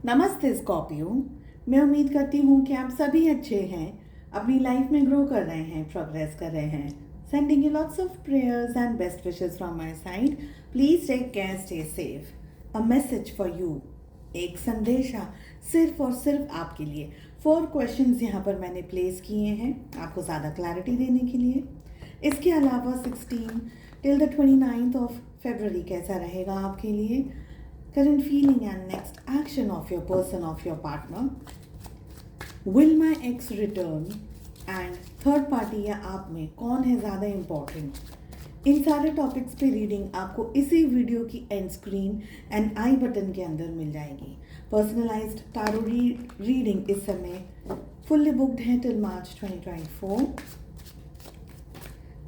नमस्ते स्कॉर्पियो। मैं उम्मीद करती हूँ कि आप सभी अच्छे हैं, अपनी लाइफ में ग्रो कर रहे हैं, प्रोग्रेस कर रहे हैं। Sending you lots of prayers and best wishes from my side. Please take care, stay safe. A message for you, एक संदेशा सिर्फ और सिर्फ आपके लिए। 4 क्वेश्चंस यहाँ पर मैंने प्लेस किए हैं आपको ज़्यादा क्लैरिटी देने के लिए। इसके अलावा 16 till the 29th of February कैसा रहेगा आपके लिए, current feeling and next action of your person, of your partner, will my ex return, and third party या आप में कौन है ज़्यादा इम्पॉर्टेंट। इन सारे टॉपिक्स पे रीडिंग आपको इसी वीडियो की and screen and I button के अंदर मिल जाएगी। पर्सनलाइज्ड टारो रीडिंग इस समय फुल्ली बुक्ड है टिल मार्च 2024।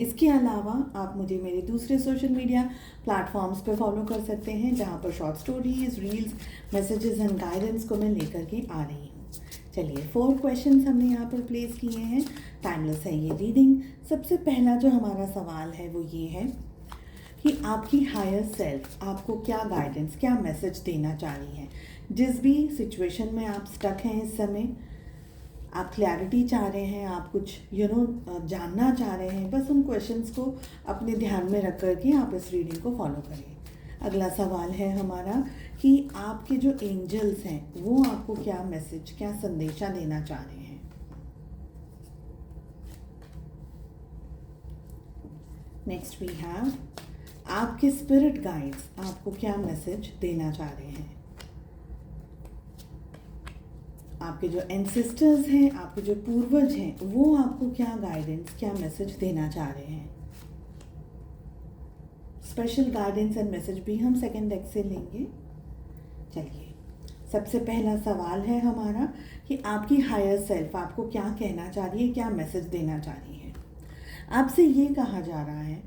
इसके अलावा आप मुझे मेरे दूसरे सोशल मीडिया प्लेटफॉर्म्स पे फॉलो कर सकते हैं, जहाँ पर short stories, reels, messages and guidance को मैं लेकर के आ रही हूँ। चलिए 4 क्वेश्चंस हमने यहाँ पर प्लेस किए हैं। टाइमलेस है ये रीडिंग। सबसे पहला जो हमारा सवाल है वो ये है कि आपकी हायर सेल्फ आपको क्या गाइडेंस, क्या मैसेज देना चाह रही है। जिस भी सिचुएशन में आप स्टक हैं इस समय, आप क्लैरिटी चाह रहे हैं, आप कुछ जानना चाह रहे हैं, बस उन क्वेश्चंस को अपने ध्यान में रख करके आप इस रीडिंग को फॉलो करें। अगला सवाल है हमारा कि आपके जो एंजल्स हैं वो आपको क्या मैसेज, क्या संदेशा देना चाह रहे हैं। नेक्स्ट वी हैव आपके स्पिरिट गाइड्स आपको क्या मैसेज देना चाह रहे हैं। आपके जो एंसेस्टर्स हैं, आपके जो पूर्वज हैं, वो आपको क्या गाइडेंस, क्या मैसेज देना चाह रहे हैं। स्पेशल गाइडेंस एंड मैसेज भी हम सेकंड डेक से लेंगे। चलिए सबसे पहला सवाल है हमारा कि आपकी हायर सेल्फ आपको क्या कहना चाह रही है, क्या मैसेज देना चाह रही है। आपसे ये कहा जा रहा है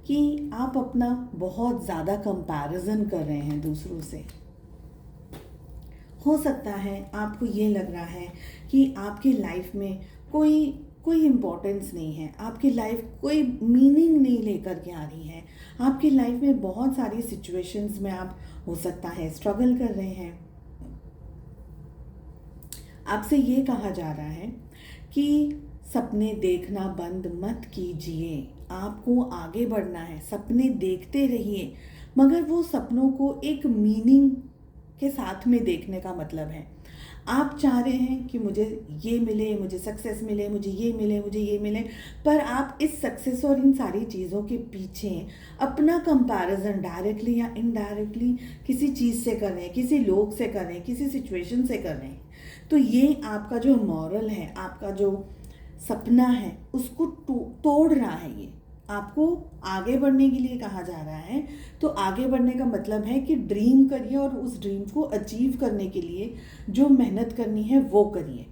कि आप अपना बहुत ज़्यादा कंपैरिजन कर रहे हैं दूसरों से। हो सकता है आपको ये लग रहा है कि आपकी लाइफ में कोई इम्पोर्टेंस नहीं है, आपकी लाइफ कोई मीनिंग नहीं लेकर के आ रही है। आपकी लाइफ में बहुत सारी सिचुएशंस में आप हो सकता है स्ट्रगल कर रहे हैं। आपसे ये कहा जा रहा है कि सपने देखना बंद मत कीजिए, आपको आगे बढ़ना है। सपने देखते रहिए, मगर वो सपनों को एक मीनिंग के साथ में देखने का मतलब है। आप चाह रहे हैं कि मुझे ये मिले, मुझे सक्सेस मिले, मुझे ये मिले, मुझे ये मिले, पर आप इस सक्सेस और इन सारी चीज़ों के पीछे अपना कंपैरिजन डायरेक्टली या इनडायरेक्टली किसी चीज़ से कर रहे हैं, किसी लोग से कर रहे हैं, किसी सिचुएशन से कर रहे हैं। तो ये आपका जो मॉरल है, आपका जो सपना है, उसको तोड़ रहा है। ये आपको आगे बढ़ने के लिए कहा जा रहा है। तो आगे बढ़ने का मतलब है कि ड्रीम करिए और उस ड्रीम को अचीव करने के लिए जो मेहनत करनी है वो करिए।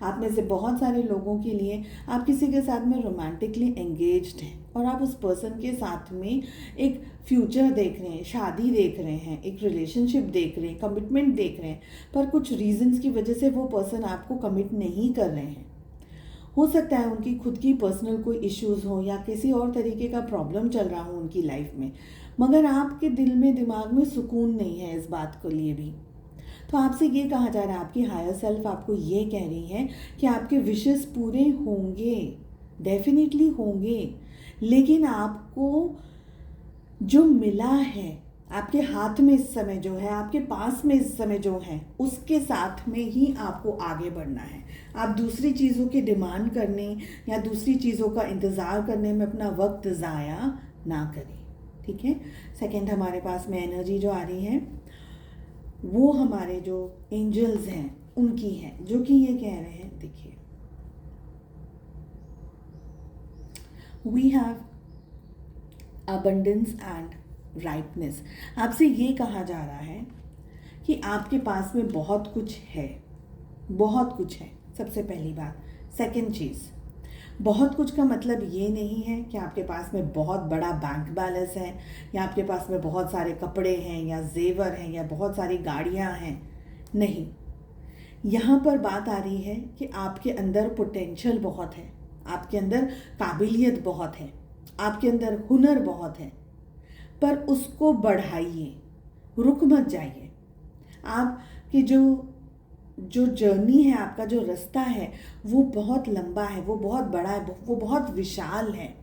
आप में से बहुत सारे लोगों के लिए आप किसी के साथ में रोमांटिकली एंगेज्ड हैं और आप उस पर्सन के साथ में एक फ्यूचर देख रहे हैं, शादी देख रहे हैं, एक रिलेशनशिप देख रहे हैं, कमिटमेंट देख रहे हैं, पर कुछ रीजंस की वजह से वो पर्सन आपको कमिट नहीं कर रहे हैं। हो सकता है उनकी खुद की पर्सनल कोई इश्यूज़ हो या किसी और तरीके का प्रॉब्लम चल रहा हो उनकी लाइफ में, मगर आपके दिल में, दिमाग में सुकून नहीं है इस बात के लिए भी। तो आपसे ये कहा जा रहा है, आपकी हायर सेल्फ आपको ये कह रही है कि आपके विशेस पूरे होंगे, डेफिनेटली होंगे, लेकिन आपको जो मिला है, आपके हाथ में इस समय जो है, आपके पास में इस समय जो है, उसके साथ में ही आपको आगे बढ़ना है। आप दूसरी चीज़ों की डिमांड करने या दूसरी चीज़ों का इंतज़ार करने में अपना वक्त ज़ाया ना करें। ठीक है। सेकंड हमारे पास में एनर्जी जो आ रही है वो हमारे जो एंजल्स हैं उनकी है, जो कि ये कह रहे हैं, देखिए we have abundance and rightness. आपसे ये कहा जा रहा है कि आपके पास में बहुत कुछ है, बहुत कुछ है। सबसे पहली बात। सेकंड चीज़, बहुत कुछ का मतलब ये नहीं है कि आपके पास में बहुत बड़ा बैंक बैलेंस है या आपके पास में बहुत सारे कपड़े हैं या जेवर हैं या बहुत सारी गाड़ियां हैं। नहीं, यहाँ पर बात आ रही है कि आपके अंदर पोटेंशियल बहुत है, आपके अंदर काबिलियत बहुत है, आपके अंदर हुनर बहुत है, पर उसको बढ़ाइए, रुक मत जाइए। आप कि जो जो जर्नी है, आपका जो रास्ता है, वो बहुत लंबा है, वो बहुत बड़ा है, वो बहुत विशाल है।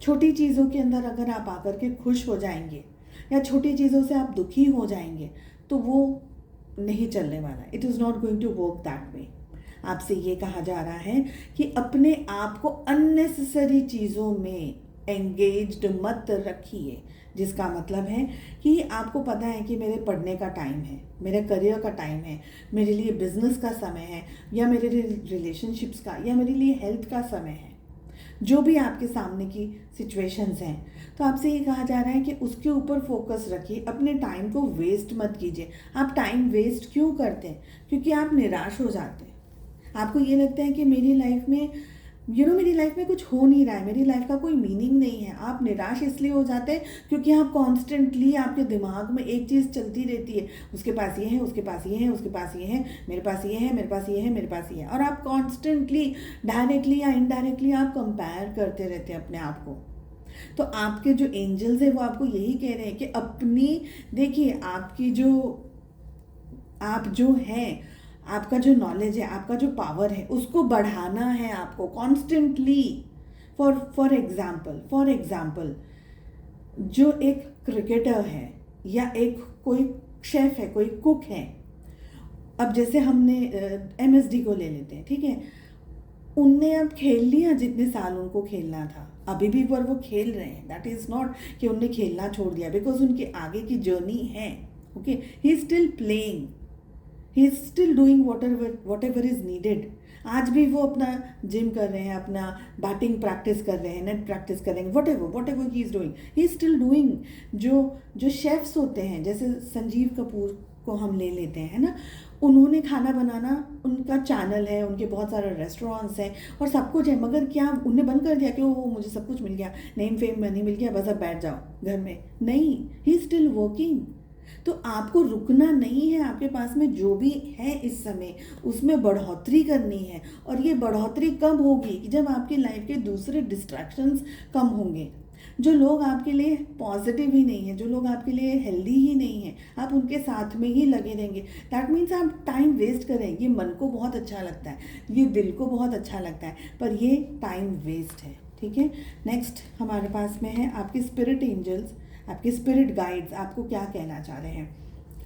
छोटी चीज़ों के अंदर अगर आप आकर के खुश हो जाएंगे या छोटी चीज़ों से आप दुखी हो जाएंगे तो वो नहीं चलने वाला। It is not going to work that way. आपसे ये कहा जा रहा है कि अपने आप को अननेसेसरी चीज़ों में एंगेज्ड मत रखिए, जिसका मतलब है कि आपको पता है कि मेरे पढ़ने का टाइम है, मेरे करियर का टाइम है, मेरे लिए बिजनेस का समय है, या मेरे लिए रिलेशनशिप्स का, या मेरे लिए हेल्थ का समय है, जो भी आपके सामने की सिचुएशंस हैं, तो आपसे ये कहा जा रहा है कि उसके ऊपर फोकस रखिए, अपने टाइम को वेस्ट मत कीजिए। आप टाइम वेस्ट क्यों करते हैं? क्योंकि आप निराश हो जाते हैं। आपको ये लगता है कि मेरी लाइफ में मेरी लाइफ में कुछ हो नहीं रहा है, मेरी लाइफ का कोई मीनिंग नहीं है। आप निराश इसलिए हो जाते हैं क्योंकि आप कॉन्स्टेंटली, आपके दिमाग में एक चीज़ चलती रहती है, उसके पास ये है, उसके पास ये है, उसके पास ये है, मेरे पास ये है, मेरे पास ये है, मेरे पास ये है, और आप कॉन्स्टेंटली डायरेक्टली या इनडायरेक्टली आप कंपेयर करते रहते हैं अपने आप को। तो आपके जो एंजल्स है वो आपको यही कह रहे हैं कि अपनी, देखिए, आपकी जो आप जो हैं, आपका जो नॉलेज है, आपका जो पावर है, उसको बढ़ाना है आपको कॉन्स्टेंटली। फॉर एग्जाम्पल जो एक क्रिकेटर है या एक कोई शेफ है, कोई कुक है, अब जैसे हमने MSD को ले लेते हैं, ठीक है, उनने अब खेल लिया जितने साल उनको खेलना था, अभी भी पर वो खेल रहे हैं। दैट इज़ नॉट कि उनने खेलना छोड़ दिया, बिकॉज उनके आगे की जर्नी है। Okay, he is still playing, he is still doing what ever is needed. आज भी वो अपना जिम कर रहे हैं, अपना बैटिंग प्रैक्टिस कर रहे हैं, नेट प्रैक्टिस कर रहे हैं, what ever he is doing, he is still doing. जो शेफ्स होते हैं, जैसे संजीव कपूर को हम ले लेते हैं, है ना, उन्होंने खाना बनाना, उनका चैनल है, उनके बहुत सारे रेस्टोरेंट्स हैं और सब कुछ है, मगर क्या उनने बंद कर दिया कि वो मुझे सब कुछ मिल गया, नेम फेम मनी मिल गया, बस अब बैठ जाओ घर में? नहीं, ही स्टिल वर्किंग। तो आपको रुकना नहीं है, आपके पास में जो भी है इस समय उसमें बढ़ोतरी करनी है। और ये बढ़ोतरी कब होगी? कि जब आपकी लाइफ के दूसरे डिस्ट्रैक्शंस कम होंगे, जो लोग आपके लिए पॉजिटिव ही नहीं है, जो लोग आपके लिए हेल्दी ही नहीं है, आप उनके साथ में ही लगे रहेंगे। दैट मीन्स आप टाइम वेस्ट करें। ये मन को बहुत अच्छा लगता है, ये दिल को बहुत अच्छा लगता है, पर ये टाइम वेस्ट है। ठीक है, नेक्स्ट हमारे पास में है आपके स्पिरिट एंजल्स, आपके स्पिरिट गाइड्स आपको क्या कहना चाह रहे हैं।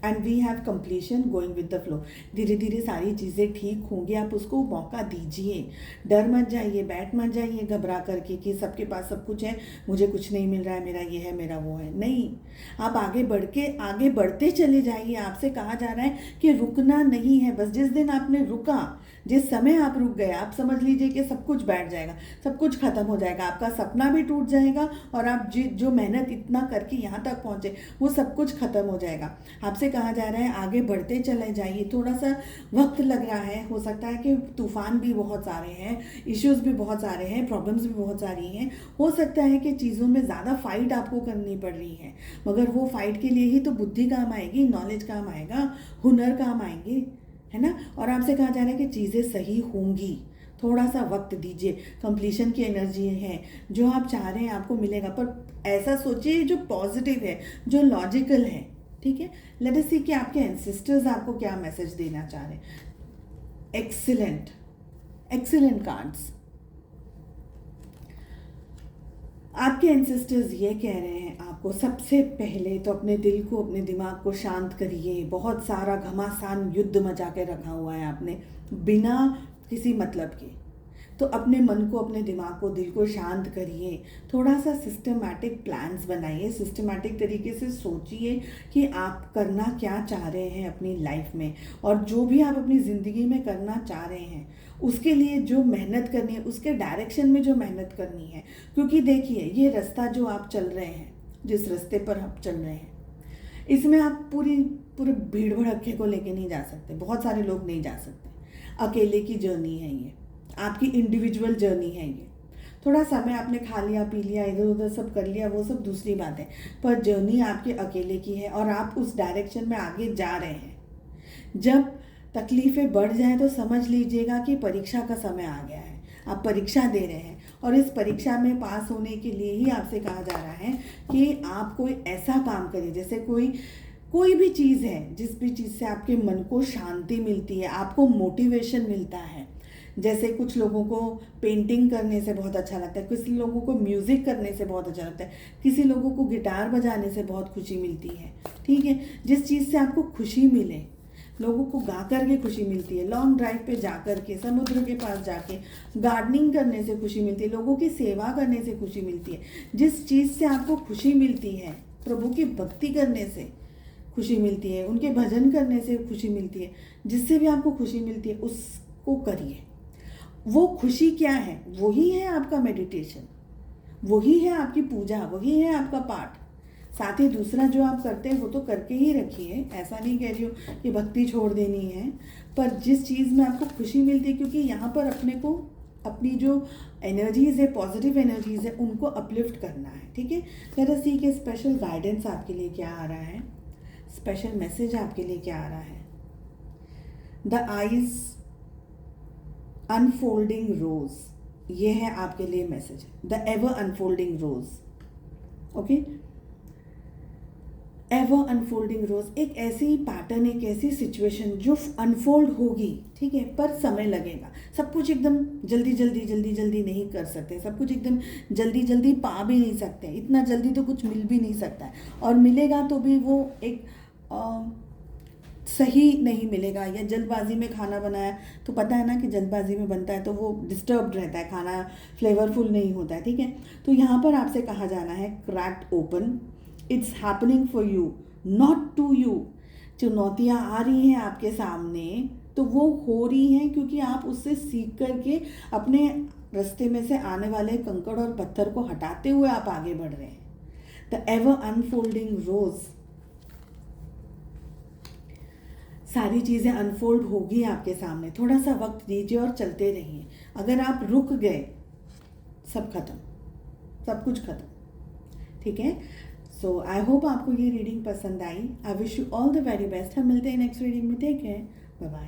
And we have completion going with the flow. धीरे धीरे सारी चीज़ें ठीक होंगी, आप उसको मौका दीजिए। डर मत जाइए, बैठ मत जाइए घबरा करके कि सबके पास सब कुछ है, मुझे कुछ नहीं मिल रहा है, मेरा ये है, मेरा वो है। नहीं, आप आगे बढ़ते चले जाइए। आपसे कहा जा रहा है कि रुकना नहीं है। बस जिस दिन आपने रुका, जिस समय आप रुक गए, आप समझ लीजिए कि सब कुछ बैठ जाएगा, सब कुछ खत्म हो जाएगा, आपका सपना भी टूट जाएगा और आप जो मेहनत इतना करके यहाँ तक पहुँचे वो सब कुछ खत्म हो जाएगा। आपसे कहा जा रहा है आगे बढ़ते चले जाइए। थोड़ा सा वक्त लग रहा है, हो सकता है कि तूफान भी बहुत सारे हैं, इश्यूज भी बहुत सारे हैं, प्रॉब्लम्स भी बहुत सारी हैं, हो सकता है कि चीज़ों में ज़्यादा फाइट आपको करनी पड़ रही है, मगर वो फाइट के लिए ही तो बुद्धि काम आएगी, नॉलेज काम आएगा, हुनर काम आएंगे, है ना। और आपसे कहा जा रहा है कि चीज़ें सही होंगी, थोड़ा सा वक्त दीजिए। कंप्लीशन की एनर्जी है, जो आप चाह रहे हैं आपको मिलेगा, पर ऐसा सोचिए जो पॉजिटिव है, जो लॉजिकल है। ठीक है, लेट अस सी कि आपके एंसेस्टर्स आपको क्या मैसेज देना चाह रहे हैं। Excellent, excellent cards. आपके एंसेस्टर्स ये कह रहे हैं आपको, सबसे पहले तो अपने दिल को, अपने दिमाग को शांत करिए। बहुत सारा घमासान युद्ध मचा के रखा हुआ है आपने बिना किसी मतलब के, तो अपने मन को, अपने दिमाग को, दिल को शांत करिए। थोड़ा सा सिस्टमैटिक प्लान्स बनाइए, सिस्टमैटिक तरीके से सोचिए कि आप करना क्या चाह रहे हैं अपनी लाइफ में, और जो भी आप अपनी ज़िंदगी में करना चाह रहे हैं उसके लिए जो मेहनत करनी है, उसके डायरेक्शन में जो मेहनत करनी है। क्योंकि देखिए, ये रास्ता जो आप चल रहे हैं, जिस रास्ते पर आप चल रहे हैं, इसमें आप पूरे भीड़ भड़क्के को लेके नहीं जा सकते, बहुत सारे लोग नहीं जा सकते। अकेले की जर्नी है ये, आपकी इंडिविजुअल जर्नी है ये। थोड़ा समय आपने खा लिया, पी लिया, इधर उधर सब कर लिया, वो सब दूसरी बात है, पर जर्नी आपके अकेले की है और आप उस डायरेक्शन में आगे जा रहे हैं। जब तकलीफ़ें बढ़ जाए तो समझ लीजिएगा कि परीक्षा का समय आ गया है, आप परीक्षा दे रहे हैं, और इस परीक्षा में पास होने के लिए ही आपसे कहा जा रहा है कि आप कोई ऐसा काम करिए, जैसे कोई कोई भी चीज़ है, जिस भी चीज़ से आपके मन को शांति मिलती है, आपको मोटिवेशन मिलता है। जैसे कुछ लोगों को पेंटिंग करने से बहुत अच्छा लगता है, किसी लोगों को म्यूज़िक करने से बहुत अच्छा लगता है, किसी लोगों को गिटार बजाने से बहुत खुशी मिलती है। ठीक है, जिस चीज़ से आपको खुशी मिले, लोगों को गा कर के खुशी मिलती है, लॉन्ग ड्राइव पे जा कर के, समुद्र के पास जाके गार्डनिंग करने से खुशी मिलती है, लोगों की सेवा करने से खुशी मिलती है। जिस चीज़ से आपको खुशी मिलती है, प्रभु की भक्ति करने से खुशी मिलती है, उनके भजन करने से खुशी मिलती है, जिससे भी आपको खुशी मिलती है उसको करिए। वो खुशी क्या है? वही है आपका मेडिटेशन, वही है आपकी पूजा, वही है आपका पाठ। साथ ही दूसरा जो आप करते हैं वो तो करके ही रखिए, ऐसा नहीं कह रही हूँ कि भक्ति छोड़ देनी है, पर जिस चीज़ में आपको खुशी मिलती है, क्योंकि यहाँ पर अपने को अपनी जो एनर्जीज़ है, पॉजिटिव एनर्जीज़ है, उनको अपलिफ्ट करना है। ठीक है, लेट अस सी के स्पेशल गाइडेंस आपके लिए क्या आ रहा है, स्पेशल मैसेज आपके लिए क्या आ रहा है। द आइज अनफोल्डिंग रोज, ये है आपके लिए message, the ever unfolding rose. Okay, ever unfolding rose, एक ऐसी पैटर्न, एक ऐसी सिचुएशन जो अनफोल्ड होगी। ठीक है, पर समय लगेगा। सब कुछ एकदम जल्दी जल्दी जल्दी जल्दी नहीं कर सकते, सब कुछ एकदम जल्दी जल्दी पा भी नहीं सकते, इतना जल्दी तो कुछ मिल भी नहीं सकता है, और मिलेगा तो भी वो एक सही नहीं मिलेगा। या जल्दबाजी में खाना बनाया तो पता है ना कि जल्दबाजी में बनता है तो वो डिस्टर्ब्ड रहता है, खाना फ्लेवरफुल नहीं होता है। ठीक है, तो यहाँ पर आपसे कहा जाना है, crack open, it's happening for you not to you. चुनौतियाँ आ रही हैं आपके सामने तो वो हो रही हैं क्योंकि आप उससे सीख करके अपने रास्ते में से आने वाले कंकड़ और पत्थर को हटाते हुए आप आगे बढ़ रहे हैं। द एवर अनफोल्डिंग रोज, सारी चीज़ें अनफोल्ड होगी आपके सामने, थोड़ा सा वक्त दीजिए और चलते रहिए। अगर आप रुक गए, सब खत्म, सब कुछ खत्म। ठीक है, सो आई होप आपको ये रीडिंग पसंद आई। I wish you all the very best. हम मिलते हैं नेक्स्ट रीडिंग में। Take care, bye bye.